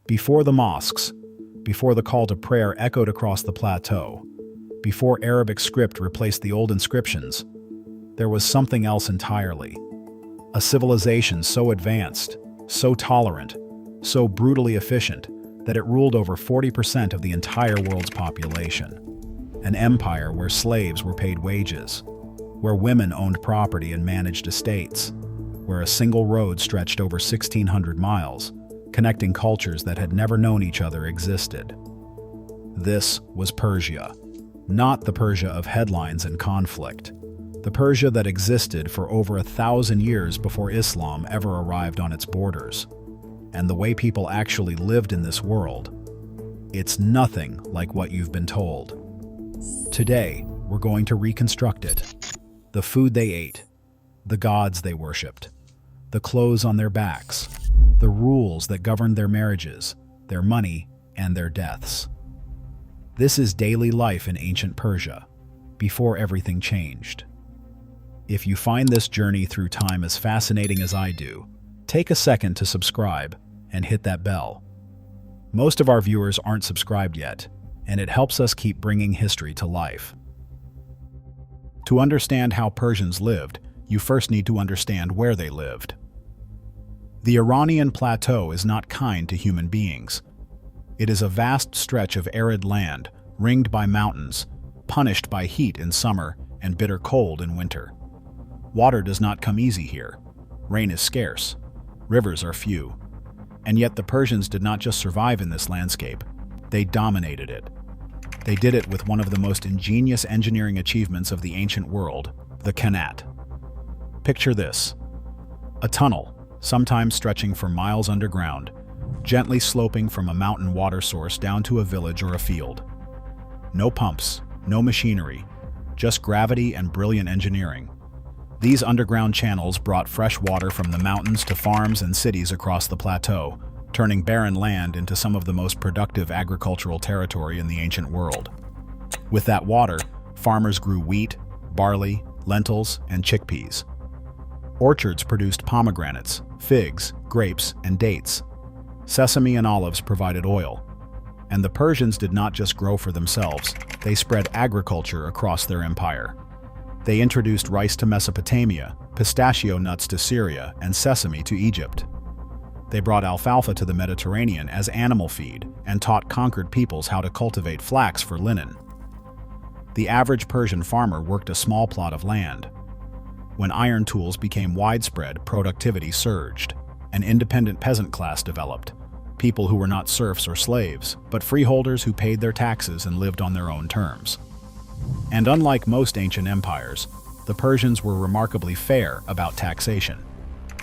Before the mosques, before the call to prayer echoed across the plateau, before Arabic script replaced the old inscriptions, there was something else entirely. A civilization so advanced, so tolerant, so brutally efficient that it ruled over 40% of the entire world's population. An empire where slaves were paid wages, where women owned property and managed estates, where a single road stretched over 1,600 miles, connecting cultures that had never known each other existed. This was Persia, not the Persia of headlines and conflict, the Persia that existed for over 1,000 years before Islam ever arrived on its borders. And the way people actually lived in this world, it's nothing like what you've been told. Today, we're going to reconstruct it. The food they ate, the gods they worshipped, the clothes on their backs, the rules that governed their marriages, their money, and their deaths. This is daily life in ancient Persia, before everything changed. If you find this journey through time as fascinating as I do, take a second to subscribe and hit that bell. Most of our viewers aren't subscribed yet, and it helps us keep bringing history to life. To understand how Persians lived, you first need to understand where they lived. The Iranian plateau is not kind to human beings. It is a vast stretch of arid land, ringed by mountains, punished by heat in summer and bitter cold in winter. Water does not come easy here. Rain is scarce. Rivers are few. And yet the Persians did not just survive in this landscape, they dominated it. They did it with one of the most ingenious engineering achievements of the ancient world, the Qanat. Picture this: a tunnel, sometimes stretching for miles underground, gently sloping from a mountain water source down to a village or a field. No pumps, no machinery, just gravity and brilliant engineering. These underground channels brought fresh water from the mountains to farms and cities across the plateau, turning barren land into some of the most productive agricultural territory in the ancient world. With that water, farmers grew wheat, barley, lentils, and chickpeas. Orchards produced pomegranates, figs, grapes, and dates. Sesame and olives provided oil. And the Persians did not just grow for themselves, they spread agriculture across their empire. They introduced rice to Mesopotamia, pistachio nuts to Syria, and sesame to Egypt. They brought alfalfa to the Mediterranean as animal feed and taught conquered peoples how to cultivate flax for linen. The average Persian farmer worked a small plot of land. When iron tools became widespread, productivity surged. An independent peasant class developed, people who were not serfs or slaves, but freeholders who paid their taxes and lived on their own terms. And unlike most ancient empires, the Persians were remarkably fair about taxation.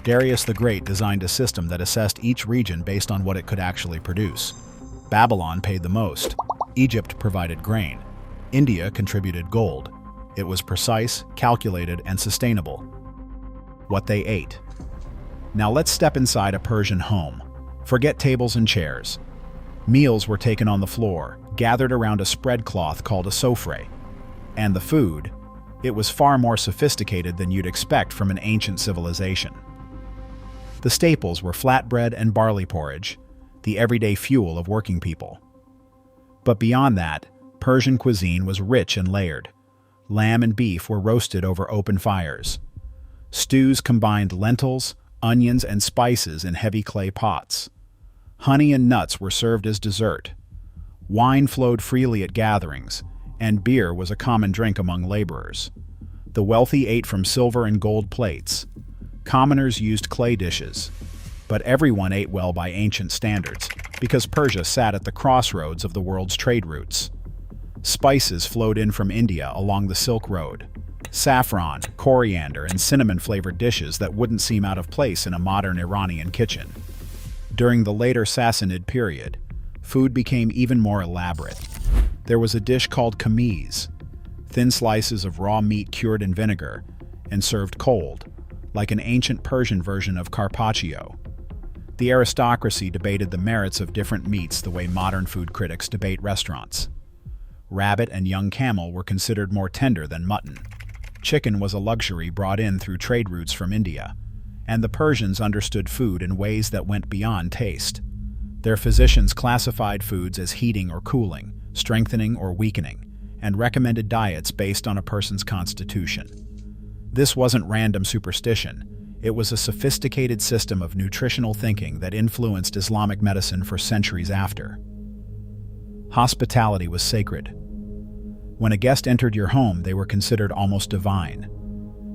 Darius the Great designed a system that assessed each region based on what it could actually produce. Babylon paid the most. Egypt provided grain. India contributed gold. It was precise, calculated, and sustainable. What they ate. Now let's step inside a Persian home. Forget tables and chairs. Meals were taken on the floor, gathered around a spread cloth called a sofre. And the food, it was far more sophisticated than you'd expect from an ancient civilization. The staples were flatbread and barley porridge, the everyday fuel of working people. But beyond that, Persian cuisine was rich and layered. Lamb and beef were roasted over open fires. Stews combined lentils, onions, and spices in heavy clay pots. Honey and nuts were served as dessert. Wine flowed freely at gatherings, and beer was a common drink among laborers. The wealthy ate from silver and gold plates. Commoners used clay dishes. But everyone ate well by ancient standards, because Persia sat at the crossroads of the world's trade routes. Spices flowed in from India along the Silk Road. Saffron, coriander, and cinnamon-flavored dishes that wouldn't seem out of place in a modern Iranian kitchen. During the later Sassanid period, food became even more elaborate. There was a dish called kameez, thin slices of raw meat cured in vinegar and served cold, like an ancient Persian version of carpaccio. The aristocracy debated the merits of different meats the way modern food critics debate restaurants. Rabbit and young camel were considered more tender than mutton. Chicken was a luxury brought in through trade routes from India, and the Persians understood food in ways that went beyond taste. Their physicians classified foods as heating or cooling, strengthening or weakening, and recommended diets based on a person's constitution. This wasn't random superstition. It was a sophisticated system of nutritional thinking that influenced Islamic medicine for centuries after. Hospitality was sacred. When a guest entered your home, they were considered almost divine.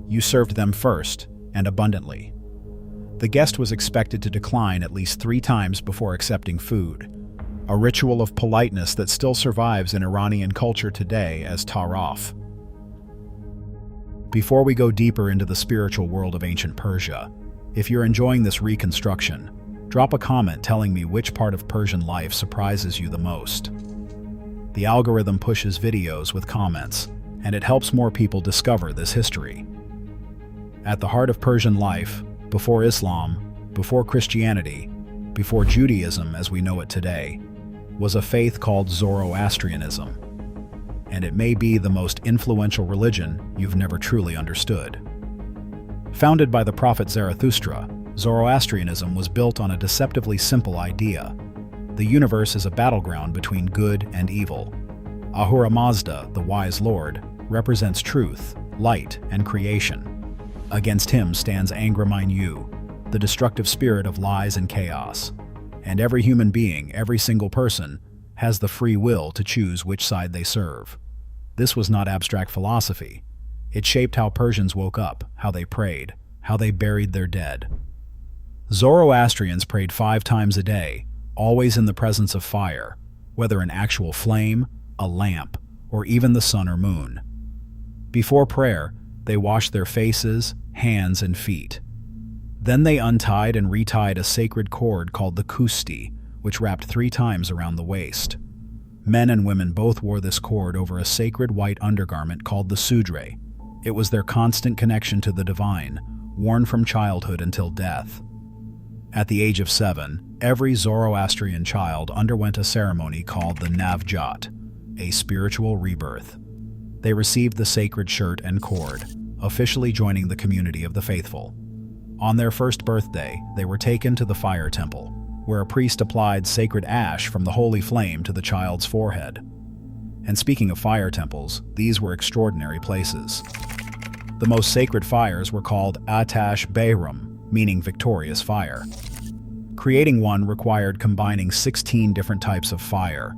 You served them first, and abundantly. The guest was expected to decline at least 3 times before accepting food, a ritual of politeness that still survives in Iranian culture today as taraf. Before we go deeper into the spiritual world of ancient Persia, if you're enjoying this reconstruction, drop a comment telling me which part of Persian life surprises you the most. The algorithm pushes videos with comments, and it helps more people discover this history. At the heart of Persian life, before Islam, before Christianity, before Judaism as we know it today, was a faith called Zoroastrianism. And it may be the most influential religion you've never truly understood. Founded by the prophet Zarathustra, Zoroastrianism was built on a deceptively simple idea. The universe is a battleground between good and evil. Ahura Mazda, the wise lord, represents truth, light, and creation. Against him stands Angra-Mainyu, the destructive spirit of lies and chaos. And every human being, every single person, has the free will to choose which side they serve. This was not abstract philosophy. It shaped how Persians woke up, how they prayed, how they buried their dead. Zoroastrians prayed 5 times a day, always in the presence of fire, whether an actual flame, a lamp, or even the sun or moon. Before prayer, they washed their faces, hands, and feet. Then they untied and retied a sacred cord called the kusti, which wrapped 3 times around the waist. Men and women both wore this cord over a sacred white undergarment called the sudre. It was their constant connection to the divine, worn from childhood until death. At the age of 7, every Zoroastrian child underwent a ceremony called the Navjat, a spiritual rebirth. They received the sacred shirt and cord, officially joining the community of the faithful. On their first birthday, they were taken to the fire temple, where a priest applied sacred ash from the holy flame to the child's forehead. And speaking of fire temples, these were extraordinary places. The most sacred fires were called Atash Behram, meaning victorious fire. Creating one required combining 16 different types of fire.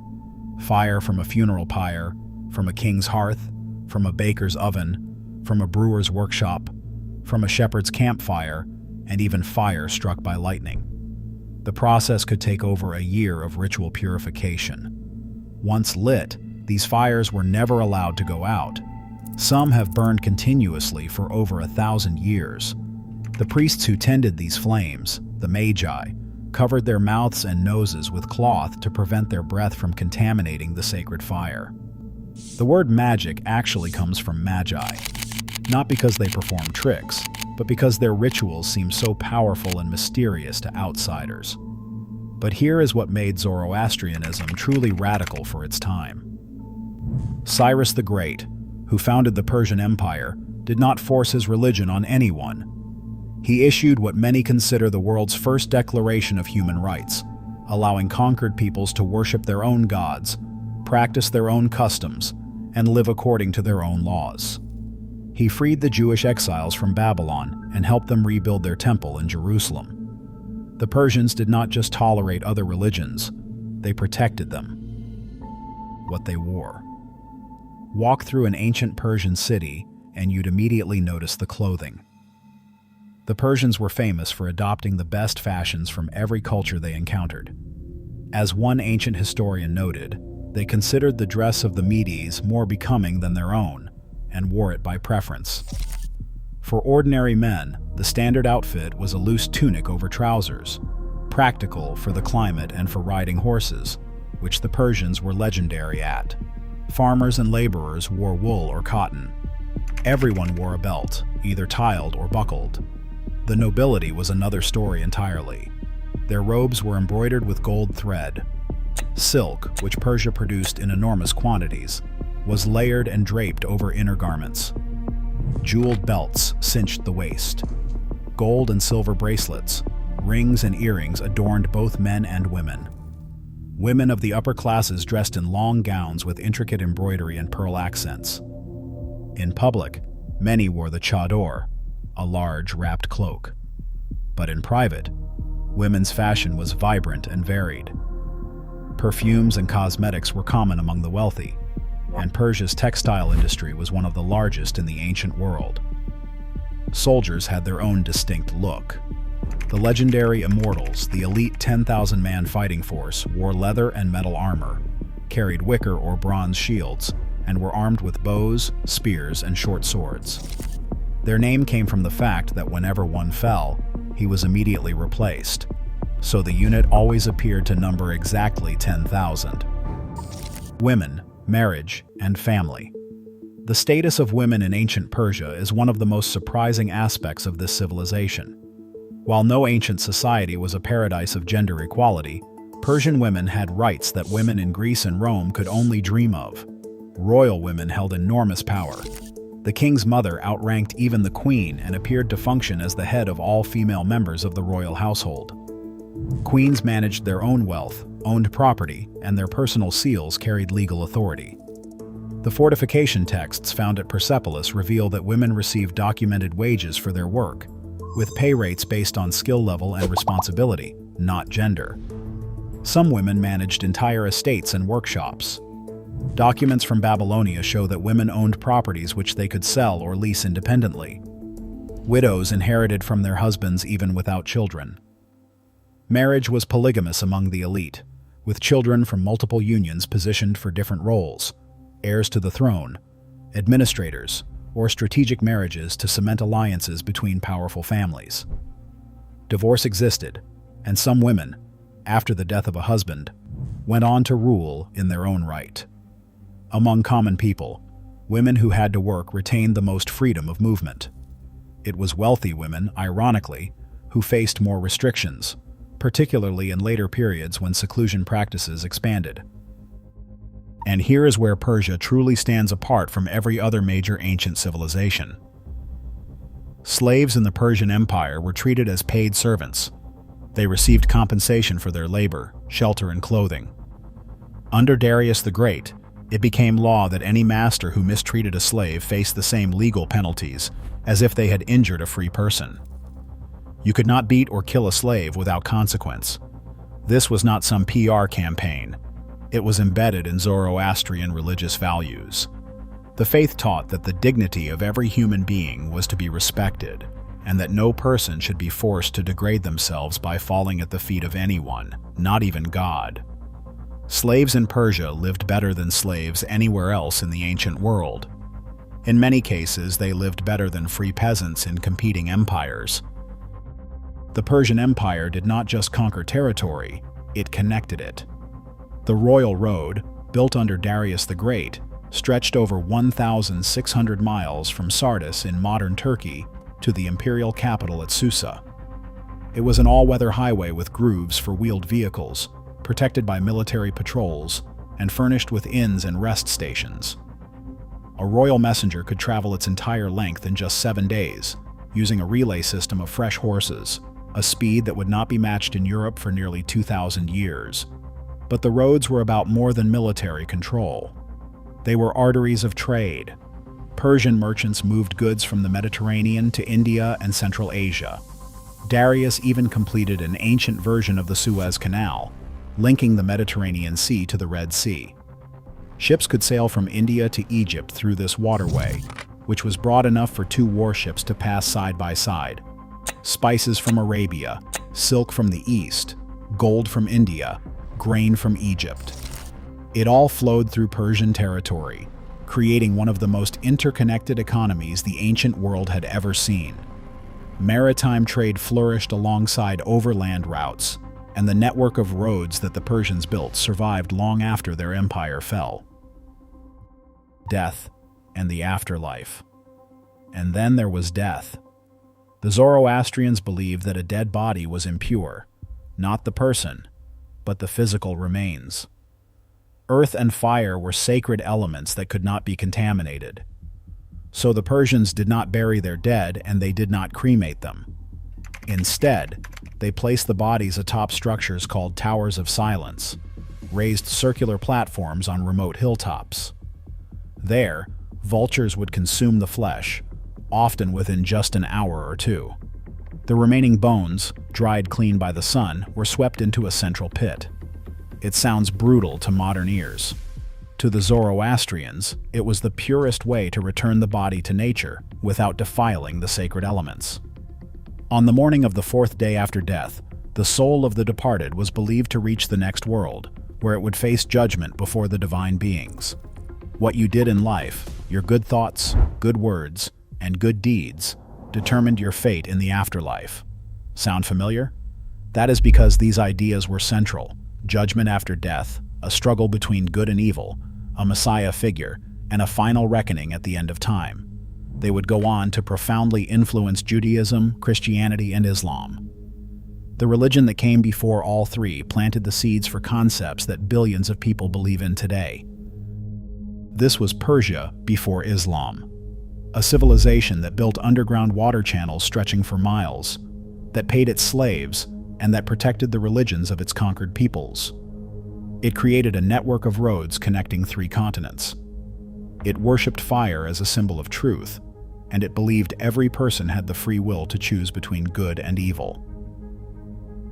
Fire from a funeral pyre, from a king's hearth, from a baker's oven, from a brewer's workshop, from a shepherd's campfire, and even fire struck by lightning. The process could take over a year of ritual purification. Once lit, these fires were never allowed to go out. Some have burned continuously for over 1,000 years. The priests who tended these flames, the magi, covered their mouths and noses with cloth to prevent their breath from contaminating the sacred fire. The word magic actually comes from magi, not because they perform tricks, but because their rituals seem so powerful and mysterious to outsiders. But here is what made Zoroastrianism truly radical for its time. Cyrus the Great, who founded the Persian Empire, did not force his religion on anyone. He issued what many consider the world's first declaration of human rights, allowing conquered peoples to worship their own gods, practice their own customs, and live according to their own laws. He freed the Jewish exiles from Babylon and helped them rebuild their temple in Jerusalem. The Persians did not just tolerate other religions, they protected them. What they wore. Walk through an ancient Persian city and you'd immediately notice the clothing. The Persians were famous for adopting the best fashions from every culture they encountered. As one ancient historian noted, they considered the dress of the Medes more becoming than their own, and wore it by preference. For ordinary men, the standard outfit was a loose tunic over trousers, practical for the climate and for riding horses, which the Persians were legendary at. Farmers and laborers wore wool or cotton. Everyone wore a belt, either tiled or buckled. The nobility was another story entirely. Their robes were embroidered with gold thread. Silk, which Persia produced in enormous quantities, was layered and draped over inner garments. Jeweled belts cinched the waist. Gold and silver bracelets, rings and earrings adorned both men and women. Women of the upper classes dressed in long gowns with intricate embroidery and pearl accents. In public, many wore the chador, a large wrapped cloak. But in private, women's fashion was vibrant and varied. Perfumes and cosmetics were common among the wealthy, and Persia's textile industry was one of the largest in the ancient world. Soldiers had their own distinct look. The legendary immortals, the elite 10,000-man fighting force, wore leather and metal armor, carried wicker or bronze shields, and were armed with bows, spears, and short swords. Their name came from the fact that whenever one fell, he was immediately replaced, so the unit always appeared to number exactly 10,000. Women, marriage, and family. The status of women in ancient Persia is one of the most surprising aspects of this civilization. While no ancient society was a paradise of gender equality, Persian women had rights that women in Greece and Rome could only dream of. Royal women held enormous power. The king's mother outranked even the queen and appeared to function as the head of all female members of the royal household. Queens managed their own wealth, owned property, and their personal seals carried legal authority. The fortification texts found at Persepolis reveal that women received documented wages for their work, with pay rates based on skill level and responsibility, not gender. Some women managed entire estates and workshops. Documents from Babylonia show that women owned properties which they could sell or lease independently. Widows inherited from their husbands even without children. Marriage was polygamous among the elite, with children from multiple unions positioned for different roles: heirs to the throne, administrators, or strategic marriages to cement alliances between powerful families. Divorce existed, and some women, after the death of a husband, went on to rule in their own right. Among common people, women who had to work retained the most freedom of movement. It was wealthy women, ironically, who faced more restrictions, particularly in later periods when seclusion practices expanded. And here is where Persia truly stands apart from every other major ancient civilization. Slaves in the Persian Empire were treated as paid servants. They received compensation for their labor, shelter, and clothing. Under Darius the Great, it became law that any master who mistreated a slave faced the same legal penalties as if they had injured a free person. You could not beat or kill a slave without consequence. This was not some PR campaign. It was embedded in Zoroastrian religious values. The faith taught that the dignity of every human being was to be respected, and that no person should be forced to degrade themselves by falling at the feet of anyone, not even God. Slaves in Persia lived better than slaves anywhere else in the ancient world. In many cases, they lived better than free peasants in competing empires. The Persian Empire did not just conquer territory, it connected it. The Royal Road, built under Darius the Great, stretched over 1,600 miles from Sardis in modern Turkey to the imperial capital at Susa. It was an all-weather highway with grooves for wheeled vehicles, protected by military patrols, and furnished with inns and rest stations. A royal messenger could travel its entire length in just 7 days, using a relay system of fresh horses, a speed that would not be matched in Europe for nearly 2,000 years. But the roads were about more than military control. They were arteries of trade. Persian merchants moved goods from the Mediterranean to India and Central Asia. Darius even completed an ancient version of the Suez Canal, linking the Mediterranean Sea to the Red Sea. Ships could sail from India to Egypt through this waterway, which was broad enough for 2 warships to pass side by side. Spices from Arabia, silk from the East, gold from India, grain from Egypt. It all flowed through Persian territory, creating one of the most interconnected economies the ancient world had ever seen. Maritime trade flourished alongside overland routes, and the network of roads that the Persians built survived long after their empire fell. Death and the afterlife. And then there was death. The Zoroastrians believed that a dead body was impure, not the person, but the physical remains. Earth and fire were sacred elements that could not be contaminated. So the Persians did not bury their dead, and they did not cremate them. Instead, they placed the bodies atop structures called Towers of Silence. raised circular platforms on remote hilltops. There, vultures would consume the flesh, often within just an hour or two. The remaining bones, dried clean by the sun, were swept into a central pit. It sounds brutal to modern ears. To the Zoroastrians, it was the purest way to return the body to nature without defiling the sacred elements. On the morning of the fourth day after death, the soul of the departed was believed to reach the next world, where it would face judgment before the divine beings. What you did in life, your good thoughts, good words, and good deeds, determined your fate in the afterlife. Sound familiar? That is because these ideas were central: judgment after death, a struggle between good and evil, a messiah figure, and a final reckoning at the end of time. They would go on to profoundly influence Judaism, Christianity, and Islam. The religion that came before all three planted the seeds for concepts that billions of people believe in today. This was Persia before Islam. A civilization that built underground water channels stretching for miles, that paid its slaves, and that protected the religions of its conquered peoples. It created a network of roads connecting three continents. It worshipped fire as a symbol of truth, and it believed every person had the free will to choose between good and evil.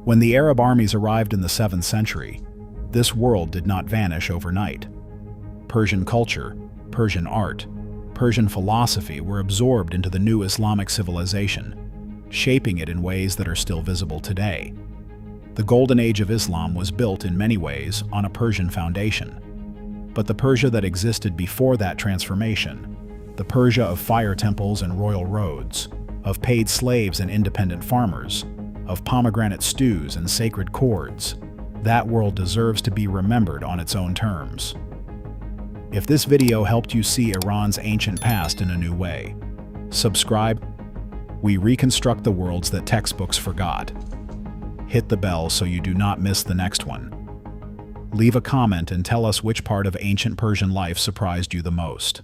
When the Arab armies arrived in the 7th century, this world did not vanish overnight. Persian culture, Persian art, Persian philosophy were absorbed into the new Islamic civilization, shaping it in ways that are still visible today. The Golden Age of Islam was built in many ways on a Persian foundation. But the Persia that existed before that transformation, the Persia of fire temples and royal roads, of paid slaves and independent farmers, of pomegranate stews and sacred chords, that world deserves to be remembered on its own terms. If this video helped you see Iran's ancient past in a new way, subscribe. We reconstruct the worlds that textbooks forgot. Hit the bell so you do not miss the next one. Leave a comment and tell us which part of ancient Persian life surprised you the most.